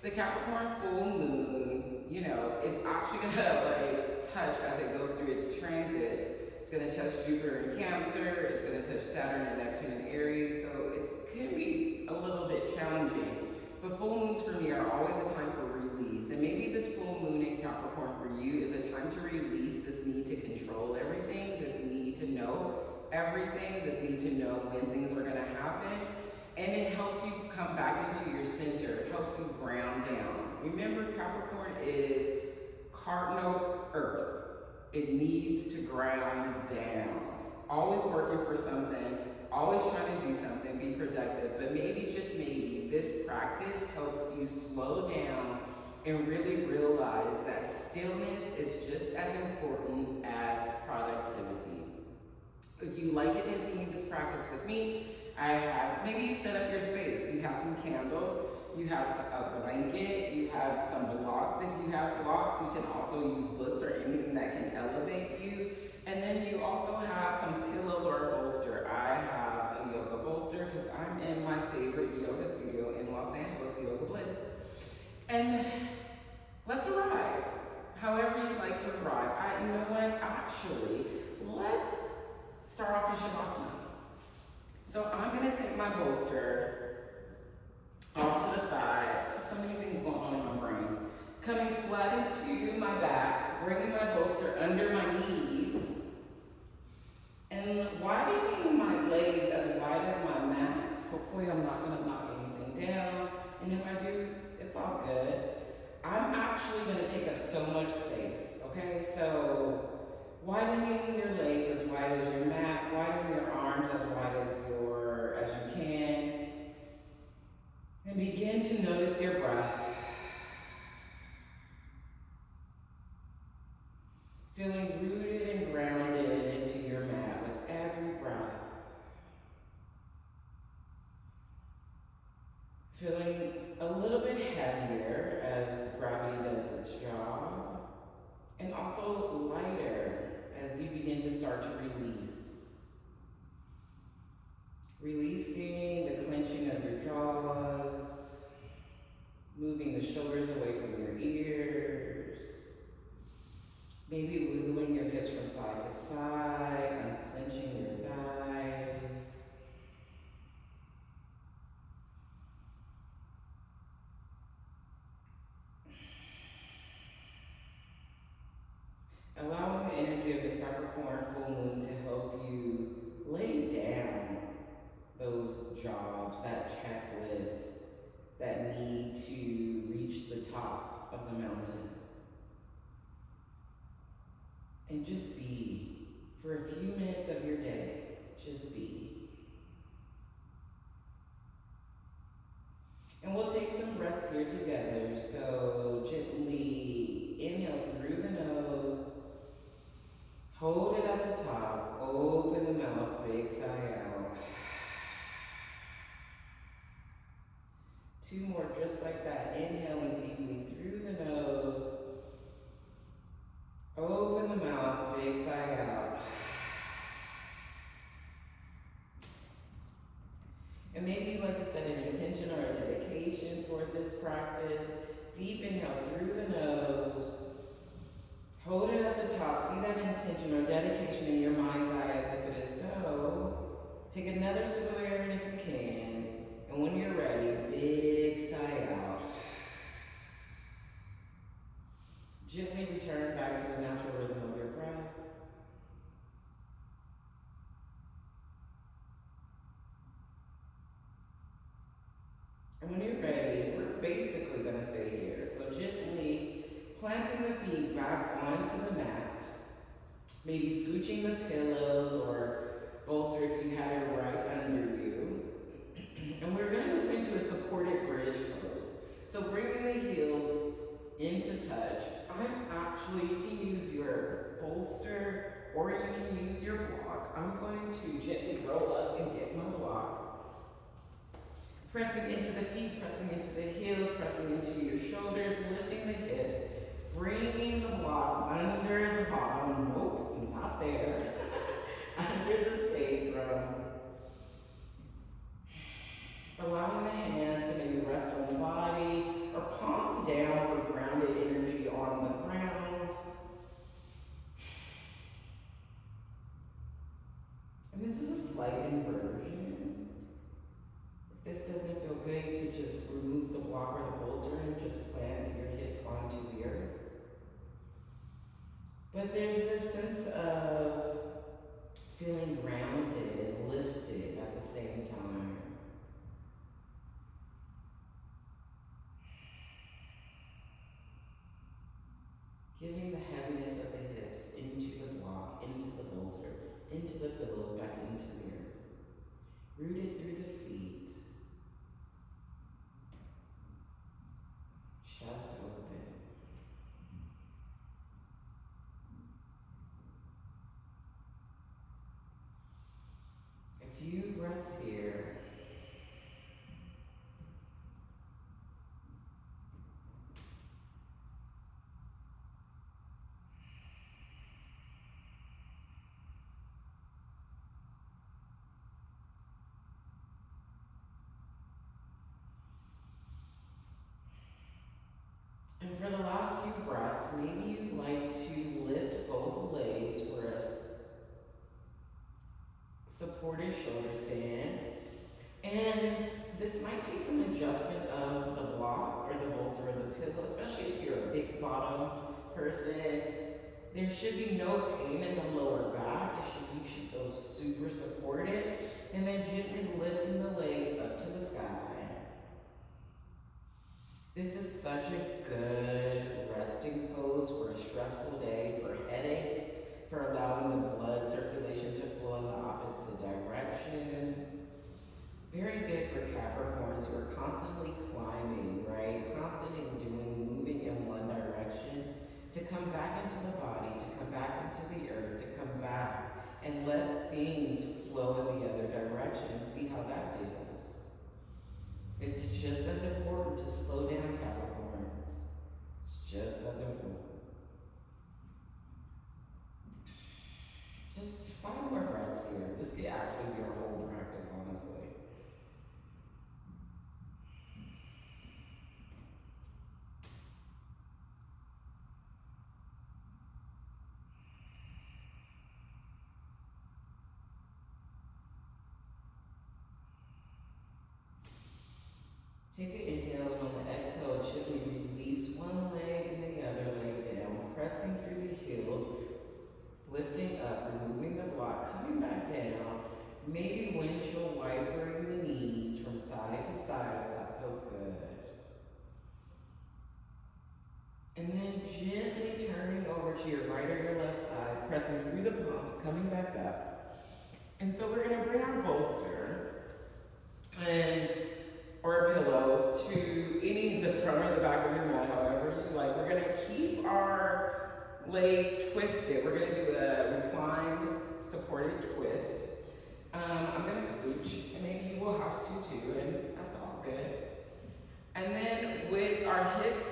The Capricorn Full Moon, you know, it's actually gonna like touch as it goes through its transits. It's gonna touch Jupiter in Cancer, it's gonna touch Saturn and Neptune in Aries, so it could be a little bit challenging. But full moons for me are always a time for release. And maybe this full moon in Capricorn for you is a time to release this need to control everything, this need to know everything, this need to know when things are gonna happen. And it helps you come back into your center. It helps you ground down. Remember, Capricorn is cardinal earth. It needs to ground down. Always working for something, always trying to do something, be productive. But maybe, just maybe, this practice helps you slow down and really realize that stillness is just as important as productivity. If you'd like to continue this practice with me, maybe you set up your space. You have some candles, you have a blanket, you have some blocks. If you have blocks, you can also use books or anything that can elevate you. And then you also have some pillows or a bolster. I have a yoga bolster because I'm in my favorite yoga studio in Los Angeles, Yoga Bliss. And let's arrive. However you'd like to arrive. You know what? Actually, let's start off in Shavasana. So I'm gonna take my bolster off to the side. So many things going on in my brain. Coming flat into my back, bringing my bolster under my knees, and widening my legs as wide as my mat. Hopefully I'm not gonna knock anything down. And if I do, it's all good. I'm actually gonna take up so much space, okay? So widening your legs as wide as your mat, widening your arms as wide as you can, and begin to notice your breath. Feeling rooted and grounded into your mat with every breath. Feeling a little bit heavier as gravity does its job, and also lighter as you begin to start to release. Releasing the clenching of your jaws, moving the shoulders away from your ears, maybe wiggling your hips from side to side, unclenching your thighs. Allowing the energy of the Capricorn full moon to help you lay down those jobs, that checklist, that need to reach the top of the mountain. And just be for a few minutes of your day. Just be. And we'll take some breaths here together. So gently inhale through the nose. Hold it at the top. Open the mouth, big sigh out. 2 more just like that. Inhaling deeply through the nose. Open the mouth, big sigh out. And maybe you'd like to set an intention or a dedication for this practice. Deep inhale through the nose. Hold it at the top. See that intention or dedication in your mind's eye as if it is so. Take another sip of air in if you can. And when you're ready, big sigh out. Gently return back to the natural rhythm of your breath. And when you're ready, we're basically going to stay here. So gently planting the feet back onto the mat. Maybe scooching the pillows or bolster if you have it right under you. And we're going to move into a supported bridge pose. So bringing the heels into touch. You can use your bolster or you can use your block. I'm going to gently roll up and get my block. Pressing into the feet, pressing into the heels, pressing into your shoulders, lifting the hips, bringing the block under the bottom. Nope, not there. Under the sacrum. Allowing the hands to maybe rest on the body or palm down for grounded energy on the ground. And this is a slight inversion. If this doesn't feel good, you could just remove the block or the bolster and just plant your hips onto the earth. But there's this sense of feeling grounded and lifted at the same time. Giving the heaviness of the hips into the block, into the bolster, into the pillows, back into the earth. Rooted through the feet. Chest open. A few breaths here. And for the last few breaths, maybe you'd like to lift both legs for a supported shoulder stand. And this might take some adjustment of the block or the bolster or the pillow, especially if you're a big bottom person. There should be no pain in the lower back. You should feel super supported. And then gently lifting the legs up to the sky. This is such a good resting pose for a stressful day, for headaches, for allowing the blood circulation to flow in the opposite direction. Very good for Capricorns who are constantly climbing, right? Constantly moving in one direction, to come back into the body, to come back into the earth, to come back and let things flow in the other direction and see how that feels. It's just as important to slow down, Capricorn. It's just as important. Just 5 more breaths here. This could actually be our whole practice, honestly. Take an inhale, and on the exhale, gently release one leg and the other leg down, pressing through the heels, lifting up, removing the block, coming back down, maybe windshield wipering the knees from side to side if that feels good. And then gently turning over to your right or your left side, pressing through the palms, coming back up. And so we're going to bring our bolster or a pillow to the front or the back of your mat, however you like. We're going to keep our legs twisted. We're going to do a reclined supported twist. I'm going to scooch, and maybe you will have to too, and that's all good. And then with our hips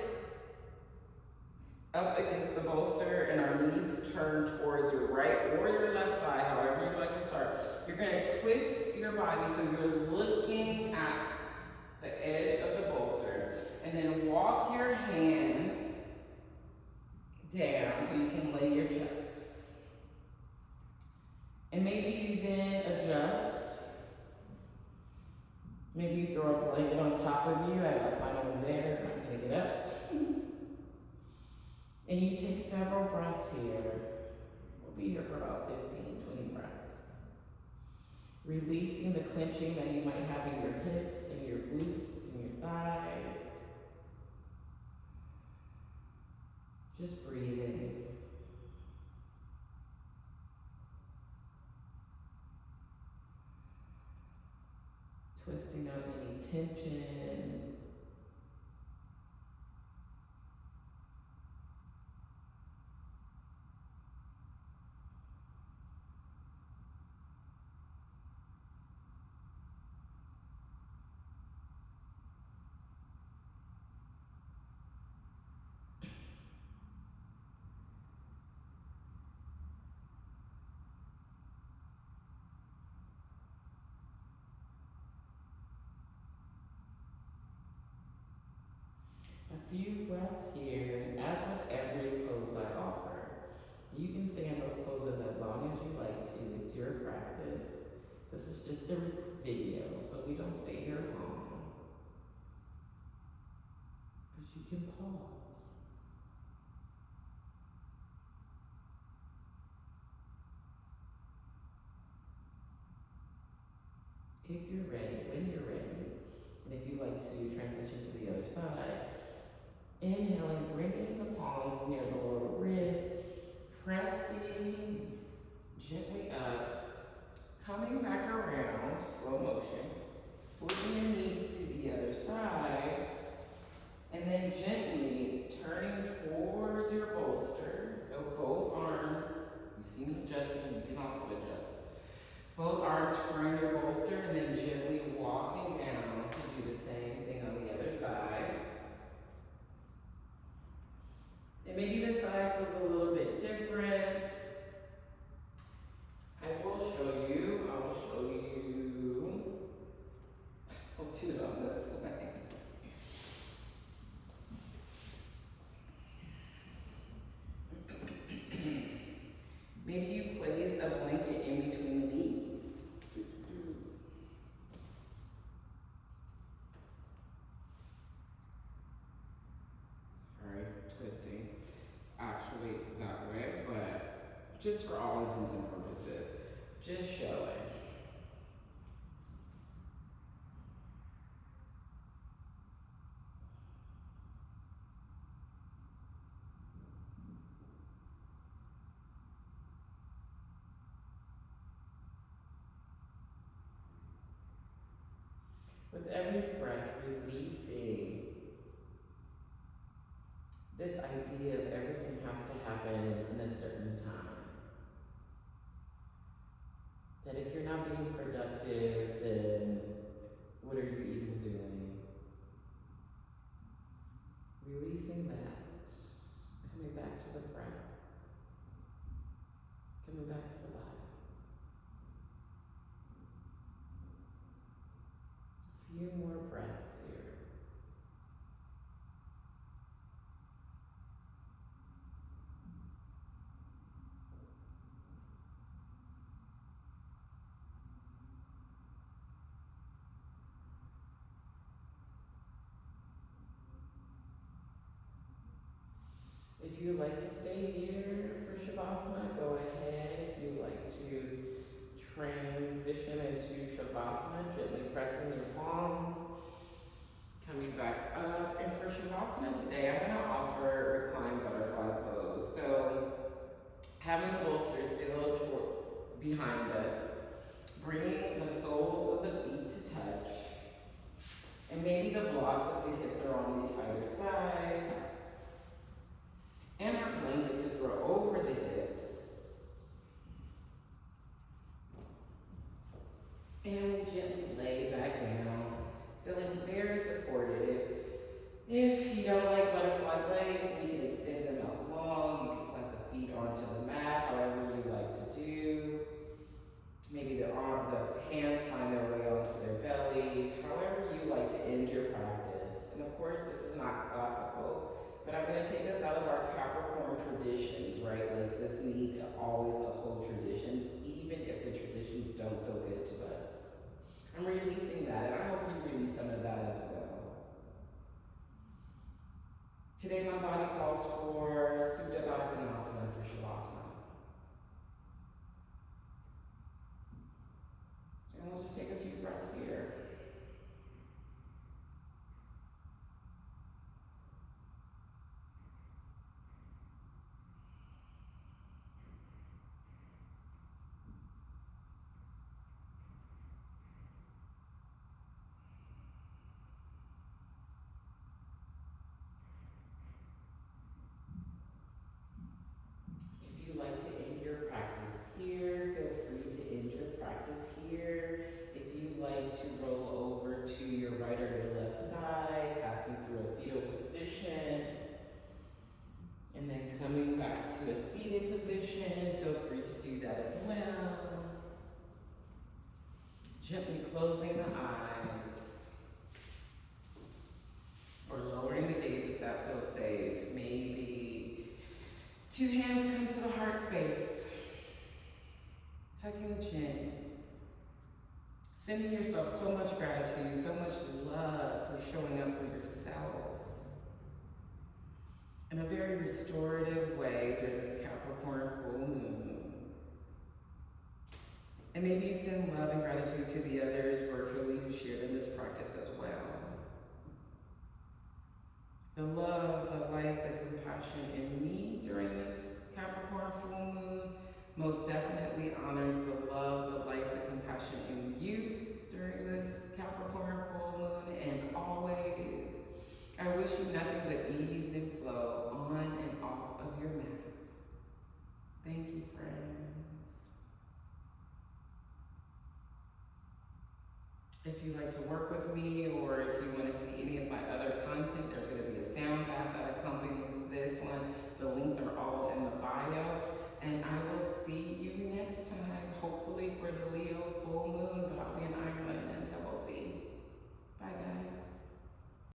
up against the bolster and our knees turned towards your right or your left side, however you like to start, you're going to twist your body so you're looking at the edge of the bolster, and then walk your hands down so you can lay your chest. And maybe you then adjust. Maybe you throw a blanket on top of you. I left mine over there. I'm going to get up. And you take several breaths here. We'll be here for about 15, 20 breaths. Releasing the clenching that you might have in your hips and your glutes and your thighs. Just breathing. Twisting out any tension. few breaths here, and as with every pose I offer, you can stay in those poses as long as you like to. It's your practice. This is just a video, so we don't stay here long. But you can pause. If you're ready, when you're ready, and if you like to transition to the other side, inhaling, bringing the palms near the lower ribs, pressing gently up, coming back around, slow motion, flipping your knees to the other side, and then gently turning towards your bolster. So both arms, you see me adjusting, you can also adjust. Both arms frame your bolster and then gently walking down to do the same thing on the other side. And maybe this side feels a little bit different. I will show you. I'll do it on this way. Maybe you place a blanket in between the knees. Sorry, twisting. Actually that way, but just for all intents and purposes, just showing. With every breath, releasing this idea of everything has to happen in a certain time. That if you're not being productive, then what are you even doing? Releasing that, coming back to the breath, coming back to the body. A few more breaths here. If you like to stay here for Shavasana, go ahead. If you like to transition into Shavasana, gently pressing your palms, coming back up. And for Shavasana today, I'm going to offer reclined butterfly pose. So having the bolster stay a little behind us, bringing the soles of the feet to touch, and maybe the blocks of the hips are on the tighter side. And our blanket to throw over the hips. And we gently lay back down, feeling very supported. If you don't like butterfly legs, you can extend them out long. You can plant the feet onto the mat, however you like to do. Maybe the hands find their way onto their belly, however you like to end your practice. And of course, this is not classical. But I'm going to take us out of our Capricorn traditions, right? Like this need to always uphold traditions, even if the traditions don't feel good to us. I'm releasing that, and I hope you release some of that as well. Today, my body calls for Supta Baddha Konasana for Shavasana. And we'll just take a few breaths here. safe. Maybe 2 hands come to the heart space. Tucking the chin. Sending yourself so much gratitude, so much love for showing up for yourself in a very restorative way during this Capricorn full moon. And maybe you send love and gratitude to the others virtually who shared in this practice as well. The love, the light, the compassion in me during this Capricorn full moon most definitely honors the love, the light, the compassion in you during this Capricorn full moon, and always I wish you nothing but ease and flow on and off of your mat. Thank you, friends. If you'd like to work with me, or if you want to see any of my other content, there's going to be a sound bath that accompanies this one. The links are all in the bio, and I will